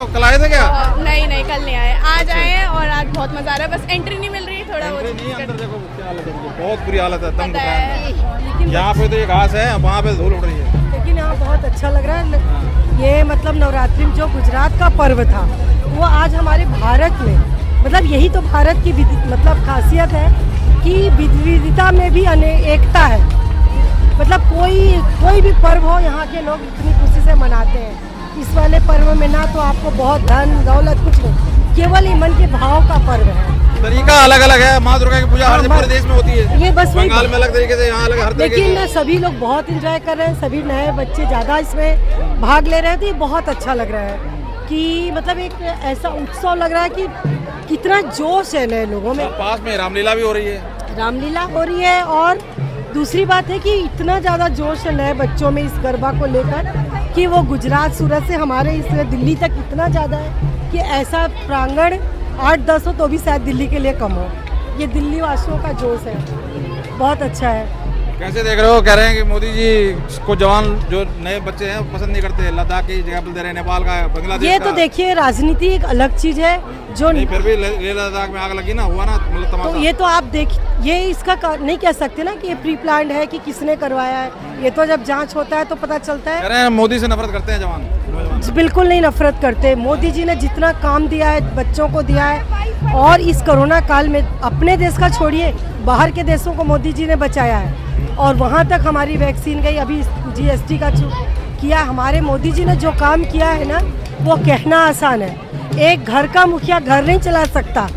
कल आए थे क्या? नहीं कल नहीं आए, आज आए हैं और आज बहुत मजा आ रहा है। बस एंट्री नहीं मिल रही, थोड़ा बहुत अंदर देखो क्या हालत है, बहुत बुरी हालत है, दम है। यहाँ पे तो ये घास है, वहाँ पे धूल उड़ रही है, लेकिन यहाँ बहुत अच्छा लग रहा है। ये मतलब नवरात्रि में जो गुजरात का पर्व था वो आज हमारे भारत में, मतलब यही तो भारत की मतलब खासियत है कि विविधता में भी एकता है। मतलब कोई भी पर्व हो यहाँ के लोग इतनी खुशी से मनाते हैं। इस वाले पर्व में ना तो आपको बहुत धन दौलत कुछ नहीं, केवल ही मन के भाव का पर्व है। तरीका अलग अलग है। माँ दुर्गा की पूजा हर पूरे देश में होती है, ये बस बंगाल में अलग तरीके से, यहाँ अलग हर तरीके से। लेकिन सभी लोग बहुत एंजॉय कर रहे हैं, सभी नए बच्चे ज़्यादा इसमें भाग ले रहे हैं, तो ये बहुत अच्छा लग रहा है कि मतलब एक ऐसा उत्सव लग रहा है कि कितना जोश है नए लोगों में। पास में रामलीला भी हो रही है, रामलीला हो रही है, और दूसरी बात है कि इतना ज़्यादा जोश है नए बच्चों में इस गरबा को लेकर कि वो गुजरात सूरत से हमारे इस दिल्ली तक इतना ज़्यादा है कि ऐसा प्रांगण 8-10 हो तो भी शायद दिल्ली के लिए कम हो। ये दिल्ली वासियों का जोश है, बहुत अच्छा है। कैसे देख रहे हो? कह रहे हैं कि मोदी जी को जवान जो नए बच्चे हैं पसंद नहीं करते, लद्दाख की जगह पर दे रहे हैं, नेपाल का, बांग्लादेश ये का। तो देखिए राजनीति एक अलग चीज है जो नहीं, फिर भी लेह लद्दाख में आग लगी ना, हुआ ना मतलब तमाशा। तो ये तो आप देख, ये इसका नहीं कह सकते ना कि ये प्री प्लान्ड है कि किसने करवाया है। ये तो जब जांच होता है तो पता चलता है। कह रहे हैं मोदी से नफरत करते हैं जवान। बिल्कुल नहीं नफरत करते। मोदी जी ने जितना काम दिया है बच्चों को दिया है, और इस कोरोना काल में अपने देश का छोड़िए, बाहर के देशों को मोदी जी ने बचाया है, और वहाँ तक हमारी वैक्सीन गई। अभी GST का किया, हमारे मोदी जी ने जो काम किया है ना, वो कहना आसान है। एक घर का मुखिया घर नहीं चला सकता।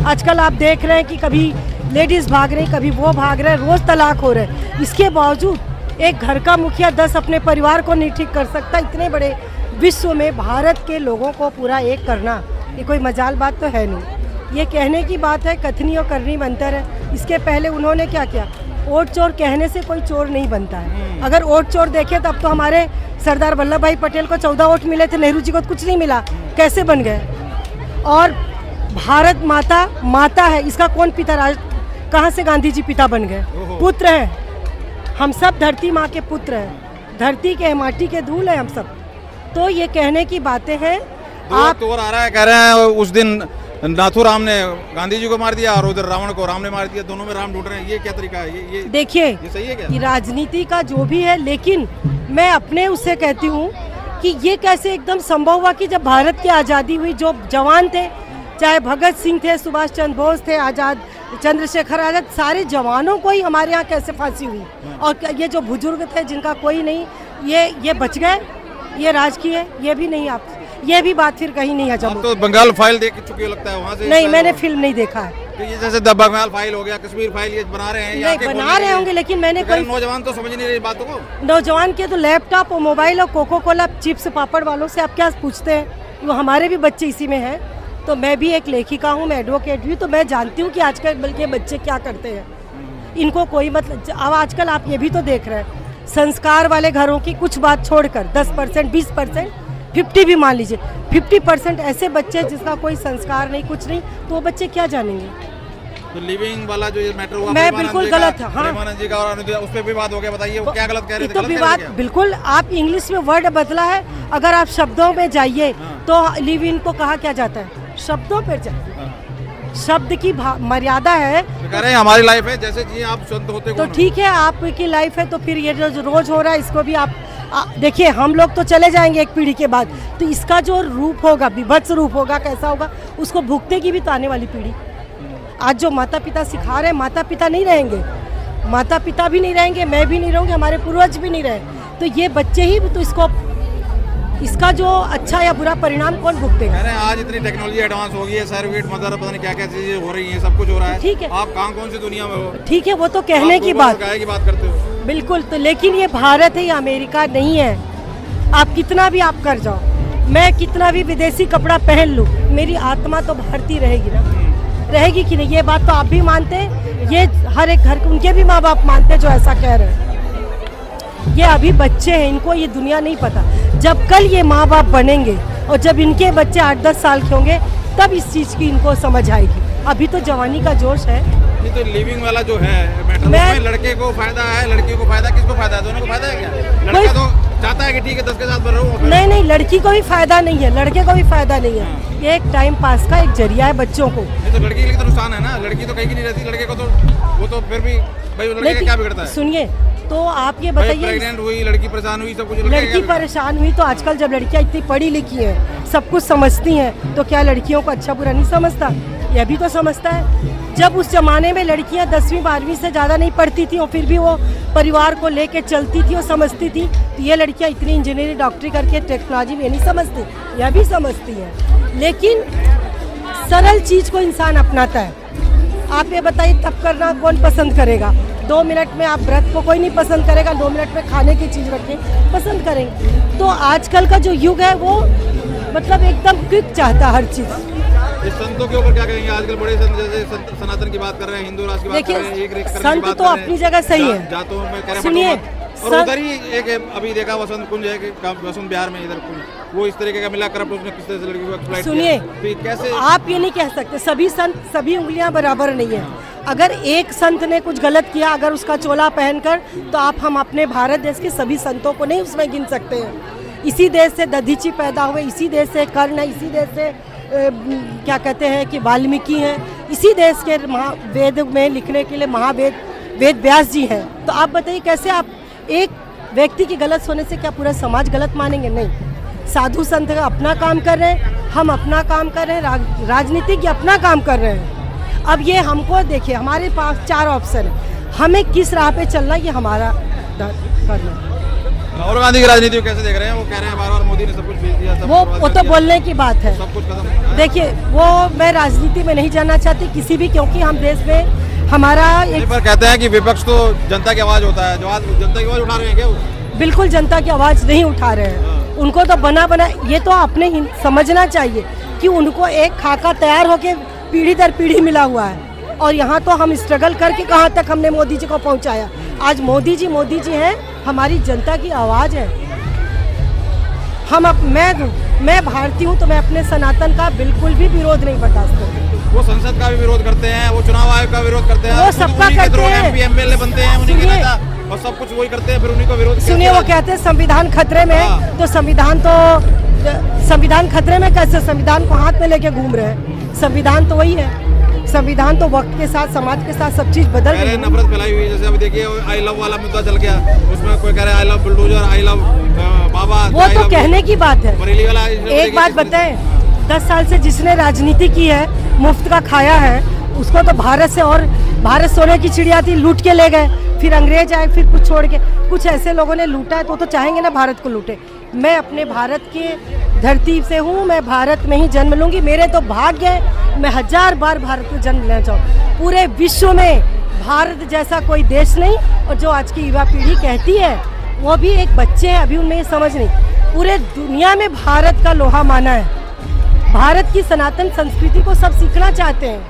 आजकल आप देख रहे हैं कि कभी लेडीज़ भाग रही, कभी वो भाग रहे, रोज़ तलाक हो रहे। इसके बावजूद एक घर का मुखिया 10 अपने परिवार को नहीं ठीक कर सकता। इतने बड़े विश्व में भारत के लोगों को पूरा एक करना ये कोई मजाल बात तो है नहीं। ये कहने की बात है, कथनी और करनी में अंतर है। इसके पहले उन्होंने क्या किया, वोट चोर कहने से कोई चोर नहीं बनता है। अगर वोट चोर देखे तब तो हमारे सरदार वल्लभ भाई पटेल को 14 वोट मिले थे, नेहरू जी को कुछ नहीं मिला, कैसे बन गए। और भारत माता माता है, इसका कौन पिता, कहाँ से गांधी जी पिता बन गए? पुत्र हैं, हम सब धरती माँ के पुत्र हैं, धरती के माटी के धूल हैं हम सब। तो ये कहने की बातें हैं। आप तो आ रहा है, कह रहे हैं उस दिन नाथूराम ने गांधी जी को मार दिया और उधर रावण को राम ने मार दिया, दोनों में राम ढूंढ रहे हैं। ये क्या तरीका है? ये देखिए, ये सही है क्या? ये राजनीति का जो भी है, लेकिन मैं अपने उससे कहती हूँ कि ये कैसे एकदम संभव हुआ कि जब भारत की आज़ादी हुई, जो जवान थे, चाहे भगत सिंह थे, सुभाष चंद्र बोस थे, आज़ाद चंद्रशेखर आज़ाद, सारे जवानों को ही हमारे यहाँ कैसे फांसी हुई। और ये जो बुजुर्ग थे जिनका कोई नहीं, ये बच गए, ये राजकीय है, ये भी नहीं। आप ये भी बात फिर कहीं नहीं हजम। तो बंगाल फाइल देख चुके हो लगता है वहाँ से? नहीं, मैंने फिल्म नहीं देखा है। तो ये जैसे बंगाल फाइल हो गया, कश्मीर फाइल, ये बना रहे हैं, नहीं बना रहे होंगे, लेकिन मैंने कोई नौजवान तो समझ नहीं रही बातों को। नौजवान के तो लैपटॉप और मोबाइल और कोको कोला चिप्स पापड़ वालों से आप क्या पूछते हैं? वो हमारे भी बच्चे इसी में हैं। तो मैं भी एक लेखिका हूँ, मैं एडवोकेट भी हूँ, तो मैं जानती हूँ कि आजकल बल्कि बच्चे क्या करते हैं। इनको कोई मतलब, अब आजकल आप ये भी तो देख रहे हैं, संस्कार वाले घरों की कुछ बात छोड़कर 10%, 20%, 50 भी मान लीजिए, 50% ऐसे बच्चे जिसका कोई संस्कार नहीं, कुछ नहीं, तो वो बच्चे क्या जानेंगे। तो लिविंग वाला जो ये मैटर हुआ, मैं बिल्कुल गलत है। हाँ, जी का और उस पर भी बात हो गया, बताइए वो क्या गलत कह रहे थे? तो विवाद बिल्कुल, आप इंग्लिश में वर्ड बदला है, अगर आप शब्दों में जाइए तो लिव इन को कहा क्या जाता है, शब्दों पर जाइए, शब्द की मर्यादा है। तो कह रहे हैं हमारी लाइफ है, जैसे जी आप शुद्ध होते तो ठीक है, आपकी लाइफ है, तो फिर ये जो रोज हो रहा है इसको भी आप देखिए। हम लोग तो चले जाएंगे एक पीढ़ी के बाद, तो इसका जो रूप होगा, विभत्स रूप होगा, कैसा होगा, उसको भुगतेगी भी तो आने वाली पीढ़ी। आज जो माता पिता सिखा रहे हैं, माता पिता नहीं रहेंगे, माता पिता भी नहीं रहेंगे, मैं भी नहीं रहूँगी, हमारे पूर्वज भी नहीं रहे, तो ये बच्चे ही तो इसका जो अच्छा या बुरा परिणाम कौन भुगतेगा? अरे आज इतनी टेक्नोलॉजी एडवांस हो गई है, सर्टिफिकेट मदर पता नहीं क्या क्या चीजें हो रही हैं, सब कुछ हो रहा है। ठीक है, आप कहाँ कौन सी दुनिया में हो? ठीक है, वो तो कहने की बात करते हो। बिल्कुल, तो लेकिन ये भारत है, ये अमेरिका नहीं है। आप कितना भी आप कर जाओ, मैं कितना भी विदेशी कपड़ा पहन लूँ, मेरी आत्मा तो भारतीय रहेगी ना, रहेगी कि नहीं? ये बात तो आप भी मानते हैं, ये हर एक घर के उनके भी माँ बाप मानते हैं जो ऐसा कह रहे हैं। ये अभी बच्चे हैं, इनको ये दुनिया नहीं पता। जब कल ये माँ बाप बनेंगे और जब इनके बच्चे 8-10 साल के होंगे, तब इस चीज़ की इनको समझ आएगी। अभी तो जवानी का जोश है। ये तो लिविंग वाला जो है मैटर, उसमें लड़के को फायदा है, लड़की को फायदा, किसको फायदा है? दोनों को फायदा है क्या? लड़का तो चाहता है कि ठीक है 10 के साथ बन रहा हूँ। नहीं, लड़की को भी फायदा नहीं है, लड़के को भी फायदा नहीं है। ये एक टाइम पास का एक जरिया है बच्चों को। ये तो लड़की के लिए तो नुकसान है ना, लड़की तो कहीं की नहीं रहती, लड़के को तो वो तो फिर भी भाई लड़के का क्या बिगड़ता है? सुनिए, तो आप ये बताइए, प्रेग्नेंट हुई लड़की परेशान हुई, सब कुछ लड़की परेशान हुई, तो आजकल जब लड़कियां इतनी पढ़ी लिखी हैं, सब कुछ समझती हैं, तो क्या लड़कियों को अच्छा बुरा नहीं समझता? यह भी तो समझता है। जब उस जमाने में लड़कियां 10वीं 12वीं से ज़्यादा नहीं पढ़ती थी और फिर भी वो परिवार को लेके चलती थी और समझती थी, तो ये लड़कियां इतनी इंजीनियरिंग डॉक्टरी करके टेक्नोलॉजी में नहीं समझती, यह भी समझती है। लेकिन सरल चीज़ को इंसान अपनाता है। आप ये बताइए, तब करना कौन पसंद करेगा? 2 मिनट में आप व्रत को कोई नहीं पसंद करेगा, 2 मिनट में खाने की चीज़ रखें पसंद करेंगे। तो आजकल का जो युग है वो मतलब एकदम क्विक चाहता है हर चीज़। इस संतों के ऊपर क्या कहेंगे? आजकल बड़े संत जैसे सनातन की बात कर रहे हैं, हिंदू राष्ट्र की बात कर रहे हैं, एक संत तो अपनी जगह सही है। जातों में कह रहे हैं, सुनिए, और उधर ही एक अभी देखा वसंत कुंज है, वसंत बिहार में इधर कुंज, वो इस तरीके का मिला करप्ट, उसने किस तरह से लड़की को एक्सप्लॉइट किया। सुनिए, कैसे आप ये नहीं कह सकते सभी संत सभी उंगलियां बराबर नहीं है। अगर एक संत ने कुछ गलत किया, अगर उसका चोला पहनकर, तो आप हम अपने भारत देश के सभी संतों को नहीं उसमें गिन सकते हैं। इसी देश से दधीची पैदा हुए, इसी देश से कर्ण है, इसी देश से क्या कहते हैं कि वाल्मीकि हैं, इसी देश के वेद में लिखने के लिए वेद व्यास जी हैं। तो आप बताइए कैसे आप एक व्यक्ति की गलत होने से क्या पूरा समाज गलत मानेंगे? नहीं, साधु संत अपना काम कर रहे हैं, हम अपना काम कर रहे हैं, राजनीतिक अपना काम कर रहे हैं। अब ये हमको देखिए, हमारे पास 4 ऑप्शन है, हमें किस राह पे चलना, ये हमारा करना। राहुल गांधी की राजनीति कैसे देख रहे हैं? वो कह रहे हैं बार-बार मोदी ने सब कुछ भेज दिया, वो तो बोलने की बात है, सब कुछ खत्म। देखिए, वो मैं राजनीति में नहीं जाना चाहती किसी भी, क्योंकि हम देश में हमारा एक पर कहते हैं कि विपक्ष तो जनता की आवाज होता है, जो आज जनता की आवाज उठा रहे हैं क्या? बिल्कुल जनता की आवाज नहीं उठा रहे हैं, उनको तो बना ये तो आपने समझना चाहिए कि उनको एक खाका तैयार होके पीढ़ी दर पीढ़ी मिला हुआ है, और यहाँ तो हम स्ट्रगल करके कहाँ तक हमने मोदी जी को पहुँचाया। आज मोदी जी हैं, हमारी जनता की आवाज़ है। मैं भारतीय हूँ, तो मैं अपने सनातन का बिल्कुल भी विरोध नहीं बर्दाश्त करती। वो संसद का भी विरोध करते हैं, वो चुनाव आयोग का विरोध करते हैं, वो सबका करते हैं, एमएलए बनते हैं उन्हीं के नेता, और सब कुछ वही करते हैं, फिर उन्हीं को विरोध। सुनिए, वो कहते हैं संविधान खतरे में है, तो संविधान खतरे में कैसे? संविधान को हाथ में लेके घूम रहे हैं। संविधान तो वही है, संविधान तो वक्त के साथ, समाज के साथ सब चीज बदल रही है। नफरत फैलाई हुई है, जैसे अभी देखिए आई लव वाला मुद्दा चल गया, उसमें कोई कह रहा है I love bulldozer, I love Baba, वो तो कहने की बात है। बरेली वाला। एक बात बताएं, 10 साल से जिसने राजनीति की है, मुफ्त का खाया है, उसको तो भारत सोने की चिड़िया थी, लूट के ले गए, फिर अंग्रेज आए, फिर कुछ छोड़ के, कुछ ऐसे लोगों ने लूटा है, तो चाहेंगे ना भारत को लूटे। मैं अपने भारत के धरती से हूँ, मैं भारत में ही जन्म लूंगी, मेरे तो भाग्य है, मैं 1000 बार भारत में जन्म लेना चाहूँ। पूरे विश्व में भारत जैसा कोई देश नहीं, और जो आज की युवा पीढ़ी कहती है, वो भी एक बच्चे हैं, अभी उनमें ये समझ नहीं। पूरे दुनिया में भारत का लोहा माना है, भारत की सनातन संस्कृति को सब सीखना चाहते हैं।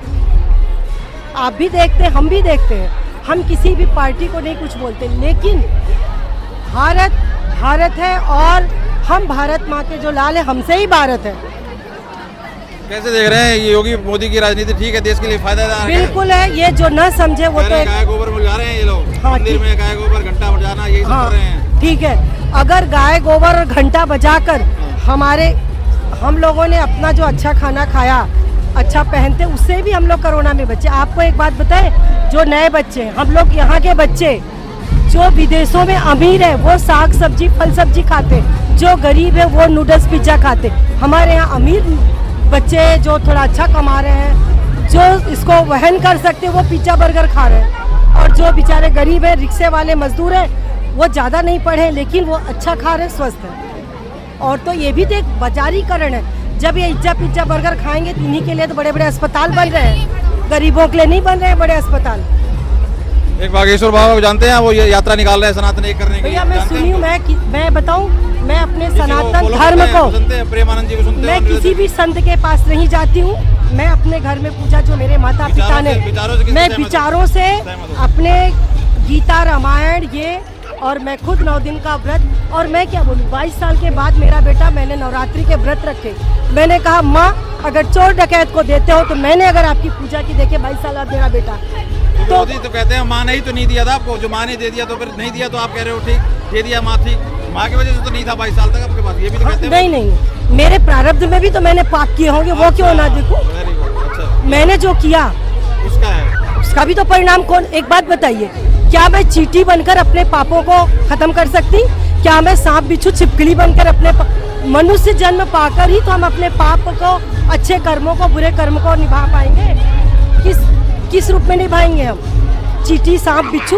आप भी देखते हैं, हम भी देखते हैं, हम किसी भी पार्टी को नहीं कुछ बोलते, लेकिन भारत है, और हम भारत माँ के जो लाल है, हमसे ही भारत है। कैसे देख रहे हैं ये योगी मोदी की राजनीति? ठीक है, देश के लिए फायदेदार बिल्कुल है। ये जो न समझे वो तो गाय गोबर मिल जा रहे हैं ये लोग। हाँ, मंदिर में गाय गोबर घंटा बजाना, यही सब कर रहे हैं। ठीक है, अगर गाय गोबर और घंटा बजाकर हम लोगों ने अपना जो अच्छा खाना खाया, अच्छा पहनते, उससे भी हम लोग कोरोना में बचे। आपको एक बात बताएं, जो नए बच्चे हैं, हम लोग यहाँ के बच्चे जो विदेशों में अमीर है, वो साग सब्जी फल सब्जी खाते, जो गरीब है वो नूडल्स पिज्जा खाते। हमारे यहाँ अमीर बच्चे जो थोड़ा अच्छा कमा रहे हैं, जो इसको वहन कर सकते, वो पिज्जा बर्गर खा रहे हैं, और जो बेचारे गरीब है, रिक्शे वाले मजदूर है, वो ज़्यादा नहीं पढ़े लेकिन वो अच्छा खा रहे, स्वस्थ है। और तो ये भी तो एक बाजारीकरण है। जब ये पिज्जा बर्गर खाएंगे तो इन्हीं के लिए तो बड़े बड़े अस्पताल बन रहे हैं, गरीबों के लिए नहीं बन रहे हैं बड़े अस्पताल। एक बागेश्वर बाबा को जानते हैं, वो ये यात्रा निकाल रहे हैं सनातन एक करने के लिए। भैया मैं सुनी हूँ, मैं बताऊँ, मैं अपने सनातन धर्म को, प्रेमानंद जी को सुनते हैं, मैं किसी भी संत के पास नहीं जाती हूँ। मैं अपने घर में पूजा, जो मेरे माता पिता ने, मैं विचारों से अपने गीता रामायण ये, और मैं खुद 9 दिन का व्रत, और मैं क्या बोलूँ, 22 साल के बाद मेरा बेटा, मैंने नवरात्रि के व्रत रखे। मैंने कहा माँ अगर चोर डकैत को देते हो तो मैंने अगर आपकी पूजा की, देखे 22 साल बाद मेरा बेटा तो कहते हैं माँ ने ही तो नहीं दिया था आपको, जो माँ ने दे दिया तो फिर नहीं दिया, तो आप कह रहे हो ठीक दे दिया, माँ थी, माँ की वजह से तो नहीं था 22 साल तक आपके पास, ये भी तो कहते हैं। नहीं, मेरे प्रारब्ध में भी तो मैंने पाप किए होंगे, वो क्यों ना देखूं। अच्छा, मैंने मैंने जो किया उसका भी तो परिणाम कौन, एक बात बताइए, क्या मैं चींटी बनकर अपने पापों को खत्म कर सकती? क्या मैं सांप बिच्छू छिपकली बनकर अपने मनुष्य जन्म पाकर ही तो हम अपने पाप को, अच्छे कर्मों को, बुरे कर्म को निभा पाएंगे? किस रूप में निभाएंगे हम? चींटी, सांप, बिच्छू,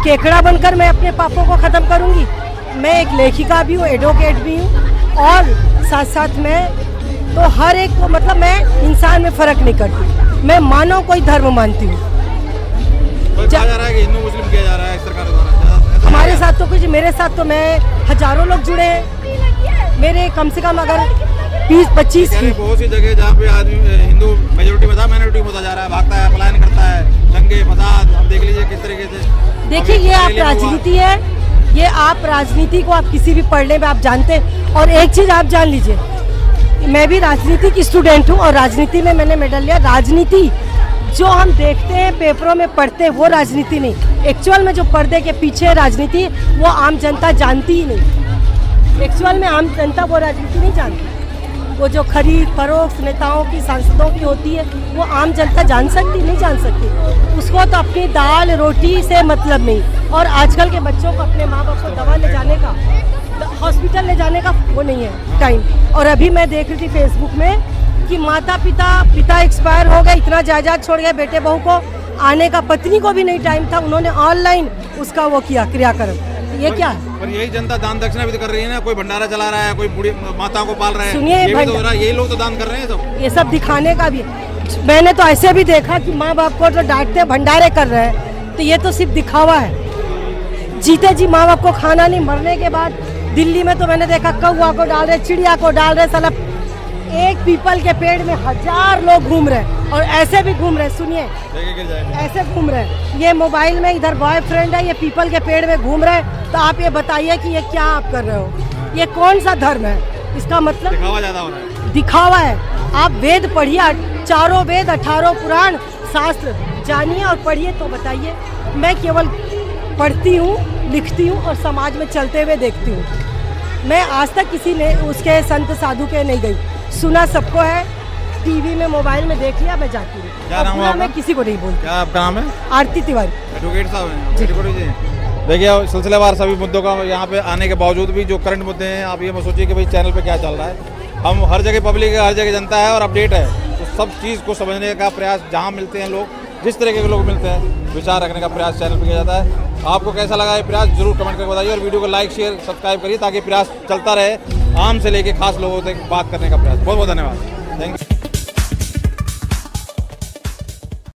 केकड़ा बनकर मैं अपने पापों को खत्म करूंगी? मैं एक लेखिका भी हूँ, एडवोकेट भी हूँ, और साथ साथ में तो हर एक को, मतलब मैं इंसान में फर्क नहीं करती, मैं मानव को ही धर्म मानती हूँ। जा रहा है कि हिंदू मुस्लिम किया जा रहा है सरकार द्वारा? हमारे साथ तो कुछ, मेरे साथ तो मैं हजारों लोग जुड़े हैं, मेरे कम से कम अगर 20-25 बहुत सी जगह जहाँ पे आदमी हिंदू मेजोरिटी में था, माइनॉरिटी होता जा रहा है, भागता है, पलायन करता है, दंगे फसाद, अब देख लीजिए किस तरीके से। देखिए ये आप राजनीति है, ये आप राजनीति को आप किसी भी पढ़ने में आप जानते हैं। और एक चीज आप जान लीजिए, मैं भी राजनीति की स्टूडेंट हूँ और राजनीति में मैंने मेडल लिया। राजनीति जो हम देखते हैं, पेपरों में पढ़ते हैं, वो राजनीति नहीं। एक्चुअल में जो पर्दे के पीछे राजनीति, वो आम जनता जानती ही नहीं। एक्चुअल में आम जनता वो राजनीति नहीं जानती। वो जो खरीद फरोख्त नेताओं की, सांसदों की होती है, वो आम जनता जान सकती नहीं, जान सकती। उसको तो अपनी दाल रोटी से मतलब नहीं। और आजकल के बच्चों को अपने माँ बाप को दवा ले जाने का, हॉस्पिटल ले जाने का वो नहीं है टाइम। और अभी मैं देख रही थी फेसबुक में कि पिता एक्सपायर हो गए, इतना जायदाद छोड़ गए बेटे बहू को, आने का पत्नी को भी नहीं टाइम था, उन्होंने ऑनलाइन उसका वो किया क्रियाक्रम। ये क्या है? पर यही जनता दान दक्षिणा भी तो कर रही है ना, कोई भंडारा चला रहा है, कोई बूढ़ी माताओं को पाल रहा है, सुनिए, ये भी तो हो रहा है, यही लोग तो दान कर रहे हैं सब। ये सब दिखाने का भी, मैंने तो ऐसे भी देखा कि माँ बाप को तो डांटते भंडारे कर रहे हैं, तो ये तो सिर्फ दिखावा है। जीते जी माँ बाप को खाना नहीं, मरने के बाद दिल्ली में तो मैंने देखा कौवा को डाल रहे, चिड़िया को डाल रहे, साला एक पीपल के पेड़ में 1000 लोग घूम रहे हैं, और ऐसे भी घूम रहे, सुनिए ऐसे घूम रहे हैं। ये मोबाइल में इधर बॉयफ्रेंड है, ये पीपल के पेड़ में घूम रहे हैं, तो आप ये बताइए कि ये क्या आप कर रहे हो? ये कौन सा धर्म है? इसका मतलब दिखावा ज्यादा हो रहा है। दिखावा है। आप वेद पढ़िए, 4 वेद, 18 पुराण शास्त्र जानिए और पढ़िए, तो बताइए। मैं केवल पढ़ती हूँ, लिखती हूँ और समाज में चलते हुए देखती हूँ। मैं आज तक किसी ने उसके संत साधु के नहीं गई, सुना सबको है, टीवी में मोबाइल में देख लिया, मैं जाती हूँ। क्या नाम है? मैं किसी को नहीं बोलती। क्या आपका नाम है? आरती तिवारी। एडवोकेट साहब हैं। देखिए सिलसिलेवार सभी मुद्दों का यहाँ पे आने के बावजूद भी जो करंट मुद्दे हैं, आप ये मत सोचिए कि भाई चैनल पे क्या चल रहा है। हम हर जगह पब्लिक है, हर जगह जनता है और अपडेट है, तो सब चीज़ को समझने का प्रयास, जहाँ मिलते हैं लोग, जिस तरीके के लोग मिलते हैं, विचार रखने का प्रयास चैनल पर किया जाता है। आपको कैसा लगा ये प्रयास जरूर कमेंट करके बताइए, और वीडियो को लाइक शेयर सब्सक्राइब करिए, ताकि प्रयास चलता रहे, आम से लेके खास लोगों तक बात करने का प्रयास। बहुत बहुत धन्यवाद।